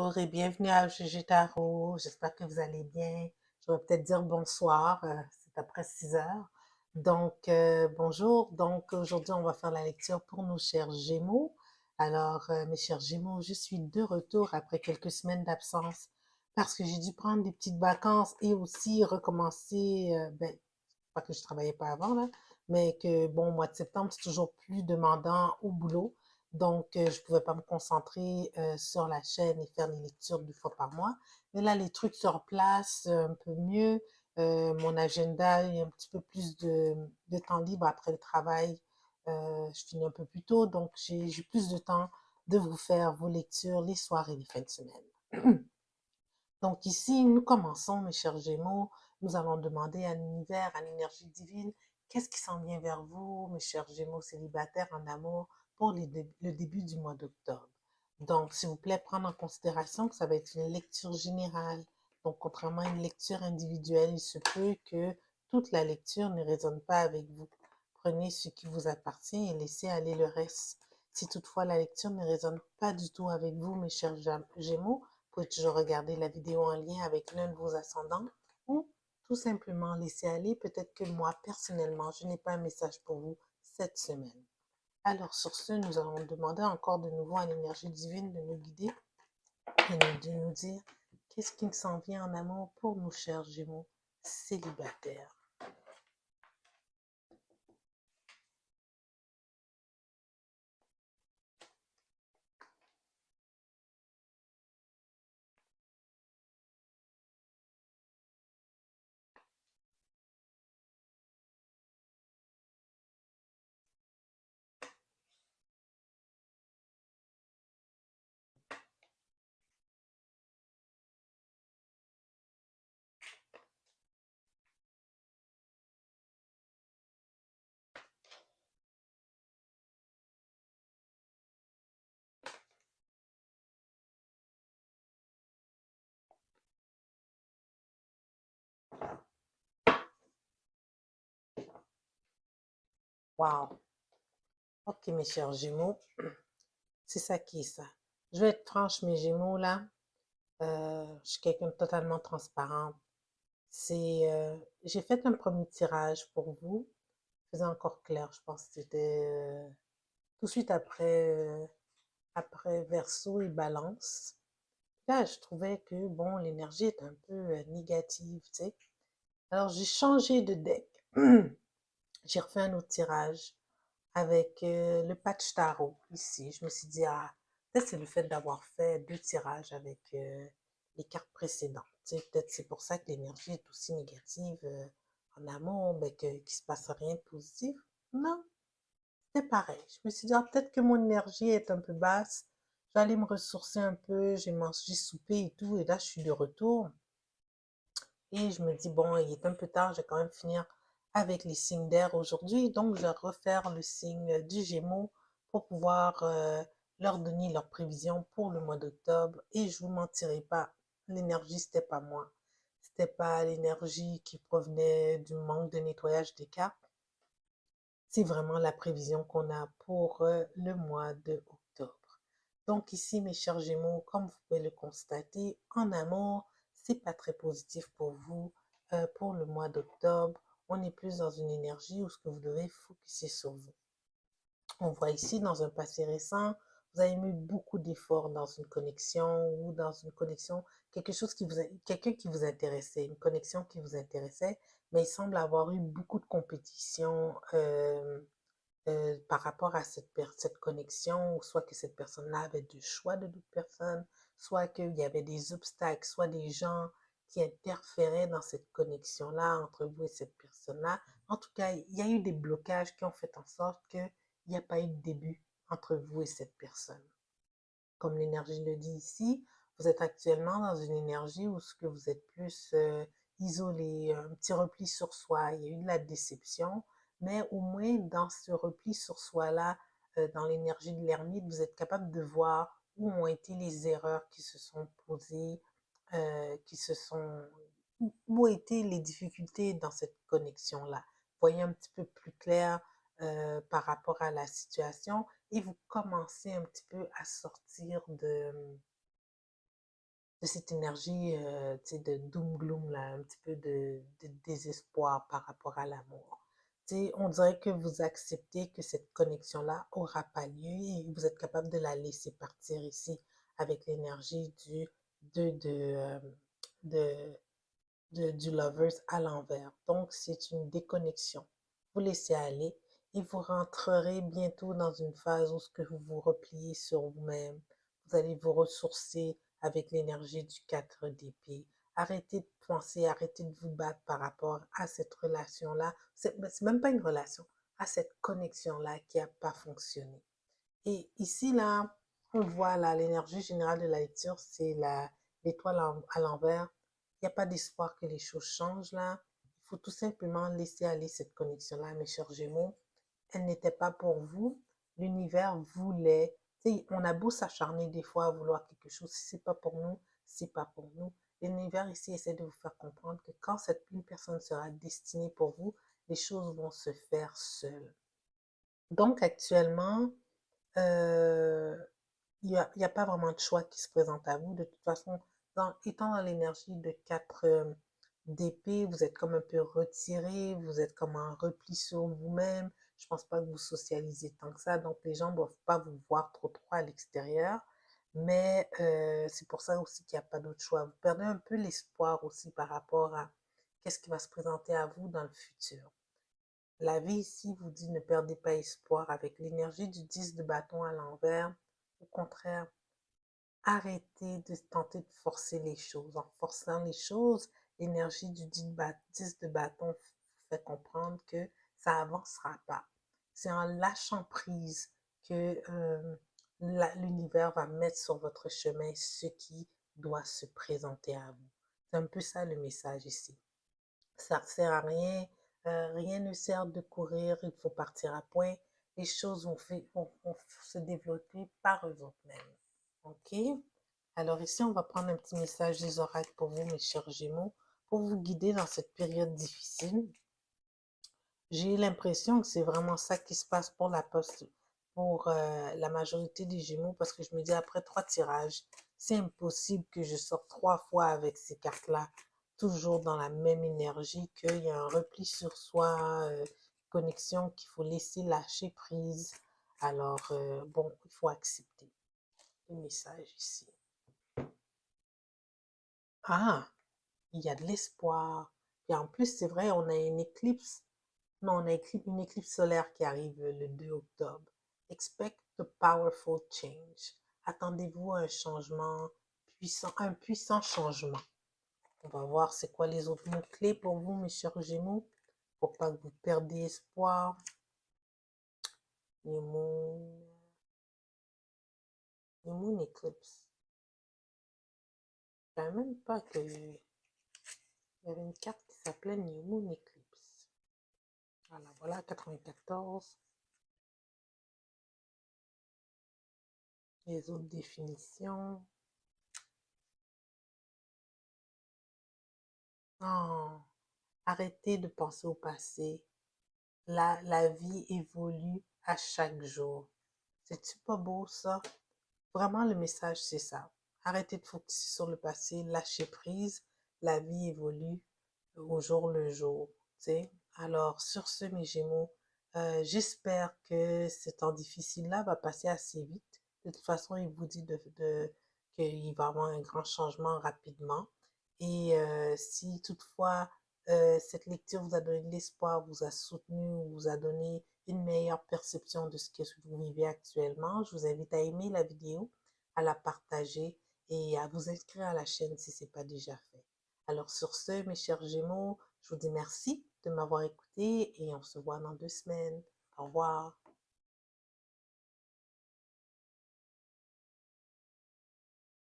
Bonjour et bienvenue à GG Tarot. J'espère que vous allez bien. Je vais peut-être dire bonsoir, c'est après 6 heures. Bonjour. Donc, aujourd'hui, on va faire la lecture pour nos chers Gémeaux. Alors, mes chers Gémeaux, je suis de retour après quelques semaines d'absence parce que j'ai dû prendre des petites vacances et aussi recommencer, pas que je travaillais pas avant, là, mais que, bon, au mois de septembre, c'est toujours plus demandant au boulot. Donc, je pouvais pas me concentrer sur la chaîne et faire les lectures 2 fois par mois. Mais là, les trucs se replacent un peu mieux. Mon agenda, il y a un petit peu plus de temps libre après le travail. Je finis un peu plus tôt, donc j'ai plus de temps de vous faire vos lectures les soirs et les fins de semaine. Donc ici, nous commençons, mes chers Gémeaux. Nous allons demander à l'univers, à l'énergie divine, qu'est-ce qui s'en vient vers vous, mes chers Gémeaux célibataires en amour, pour le début du mois d'octobre. Donc, s'il vous plaît, prendre en considération que ça va être une lecture générale. Donc, contrairement à une lecture individuelle, il se peut que toute la lecture ne résonne pas avec vous. Prenez ce qui vous appartient et laissez aller le reste. Si toutefois la lecture ne résonne pas du tout avec vous, mes chers Gémeaux, vous pouvez toujours regarder la vidéo en lien avec l'un de vos ascendants ou tout simplement laisser aller. Peut-être que moi, personnellement, je n'ai pas un message pour vous cette semaine. Alors sur ce, nous allons demander encore de nouveau à l'énergie divine de nous guider et de nous dire qu'est-ce qui s'en vient en amour pour nos chers Gémeaux célibataires. Wow! Ok, mes chers Gémeaux, c'est ça qui est ça. Je vais être franche, mes Gémeaux, là. Je suis quelqu'un de totalement transparent. J'ai fait un premier tirage pour vous. Faisais encore clair, je pense que c'était tout de suite après Verseau et Balance. Là, je trouvais que, bon, l'énergie est un peu négative, tu sais. Alors, j'ai changé de deck. J'ai refait un autre tirage avec le patch tarot ici. Je me suis dit, ah, peut-être c'est le fait d'avoir fait 2 tirages avec les cartes précédentes. Tu sais, peut-être c'est pour ça que l'énergie est aussi négative en amont, mais qu'il ne se passe rien de positif. Non, c'est pareil. Je me suis dit, ah, peut-être que mon énergie est un peu basse. J'allais me ressourcer un peu, j'ai mangé souper et tout, et là, je suis de retour. Et je me dis, bon, il est un peu tard, je vais quand même finir avec les signes d'air aujourd'hui. Donc, je vais refaire le signe du Gémeaux pour pouvoir leur donner leurs prévisions pour le mois d'octobre. Et je vous mentirai pas, l'énergie, c'était pas moi. C'était pas l'énergie qui provenait du manque de nettoyage des cartes. C'est vraiment la prévision qu'on a pour le mois de octobre. Donc ici, mes chers Gémeaux, comme vous pouvez le constater, en amour, c'est pas très positif pour vous pour le mois d'octobre. On est plus dans une énergie où ce que vous devez focuser sur vous. On voit ici dans un passé récent, vous avez mis beaucoup d'efforts dans une connexion ou dans une connexion, quelqu'un qui vous intéressait, une connexion qui vous intéressait, mais il semble avoir eu beaucoup de compétition par rapport à cette connexion, ou soit que cette personne-là avait du choix de d'autres personnes, soit qu'il y avait des obstacles, soit des gens qui interféraient dans cette connexion-là entre vous et cette personne-là. En tout cas, il y a eu des blocages qui ont fait en sorte qu'il n'y a pas eu de début entre vous et cette personne. Comme l'énergie le dit ici, vous êtes actuellement dans une énergie où ce que vous êtes plus isolé, un petit repli sur soi. Il y a eu de la déception, mais au moins dans ce repli sur soi-là, dans l'énergie de l'ermite, vous êtes capable de voir où ont été les erreurs qui se sont posées, qui se sont... où ont été les difficultés dans cette connexion-là. Voyez un petit peu plus clair par rapport à la situation et vous commencez un petit peu à sortir de cette énergie, tu sais, de doom gloom, là, un petit peu de désespoir par rapport à l'amour. Tu sais, on dirait que vous acceptez que cette connexion-là aura pas lieu et vous êtes capable de la laisser partir ici avec l'énergie de, du lovers à l'envers. Donc, c'est une déconnexion. Vous laissez aller et vous rentrerez bientôt dans une phase où ce que vous vous repliez sur vous-même. Vous allez vous ressourcer avec l'énergie du 4 d'épée. Arrêtez de penser, arrêtez de vous battre par rapport à cette relation-là. C'est même pas une relation, à cette connexion-là qui n'a pas fonctionné. Et ici, là, on voit là, l'énergie générale de la lecture, c'est l'étoile à l'envers. Il n'y a pas d'espoir que les choses changent là. Il faut tout simplement laisser aller cette connexion-là, mes chers Gémeaux. Elle n'était pas pour vous. L'univers voulait. Tu sais, on a beau s'acharner des fois à vouloir quelque chose. Si c'est pas pour nous, c'est pas pour nous. L'univers ici essaie de vous faire comprendre que quand cette une personne sera destinée pour vous, les choses vont se faire seules. Donc actuellement, euh, il y a pas vraiment de choix qui se présente à vous. De toute façon, étant dans l'énergie de 4 d'épée, vous êtes comme un peu retiré, vous êtes comme en repli sur vous-même. Je pense pas que vous socialisez tant que ça, donc les gens ne doivent pas vous voir trop à l'extérieur. Mais c'est pour ça aussi qu'il n'y a pas d'autre choix. Vous perdez un peu l'espoir aussi par rapport à qu'est-ce qui va se présenter à vous dans le futur. La vie ici vous dit ne perdez pas espoir avec l'énergie du 10 de bâton à l'envers. Au contraire, arrêtez de tenter de forcer les choses. En forçant les choses, l'énergie du 10 de bâton vous fait comprendre que ça avancera pas. C'est en lâchant prise que l'univers va mettre sur votre chemin ce qui doit se présenter à vous. C'est un peu ça le message ici. Ça ne sert à rien, rien ne sert de courir, il faut partir à point. Les choses vont se développer par eux-mêmes. OK? Alors ici, on va prendre un petit message des oracles pour vous, mes chers Gémeaux, pour vous guider dans cette période difficile. J'ai l'impression que c'est vraiment ça qui se passe pour la majorité des Gémeaux, parce que je me dis, après 3 tirages, c'est impossible que je sorte 3 fois avec ces cartes-là, toujours dans la même énergie, qu'il y a un repli sur soi, connexion qu'il faut laisser lâcher prise. Alors, bon, il faut accepter le message ici. Ah, il y a de l'espoir. Et en plus, c'est vrai, on a une éclipse. Non, on a une éclipse solaire qui arrive le 2 octobre. Expect a powerful change. Attendez-vous à un changement puissant, un puissant changement. On va voir c'est quoi les autres mots-clés pour vous, mes chers Gémeaux, pour pas que vous perdiez espoir. New Moon, New Moon Eclipse. Je ne savais même pas qu'il y avait une carte qui s'appelait New Moon Eclipse. Voilà, 94. Les autres définitions. Non, arrêtez de penser au passé. La vie évolue à chaque jour. C'est-tu pas beau ça? Vraiment, le message, c'est ça. Arrêtez de focuser sur le passé, lâchez prise. La vie évolue au jour le jour. T'sais? Alors, sur ce, mes Gémeaux, j'espère que ce temps difficile-là va passer assez vite. De toute façon, il vous dit qu'il va y avoir un grand changement rapidement. Et si toutefois cette lecture vous a donné de l'espoir, vous a soutenu, vous a donné une meilleure perception de ce que vous vivez actuellement, je vous invite à aimer la vidéo, à la partager et à vous inscrire à la chaîne si ce n'est pas déjà fait. Alors sur ce, mes chers Gémeaux, je vous dis merci de m'avoir écouté et on se voit dans 2 semaines. Au revoir.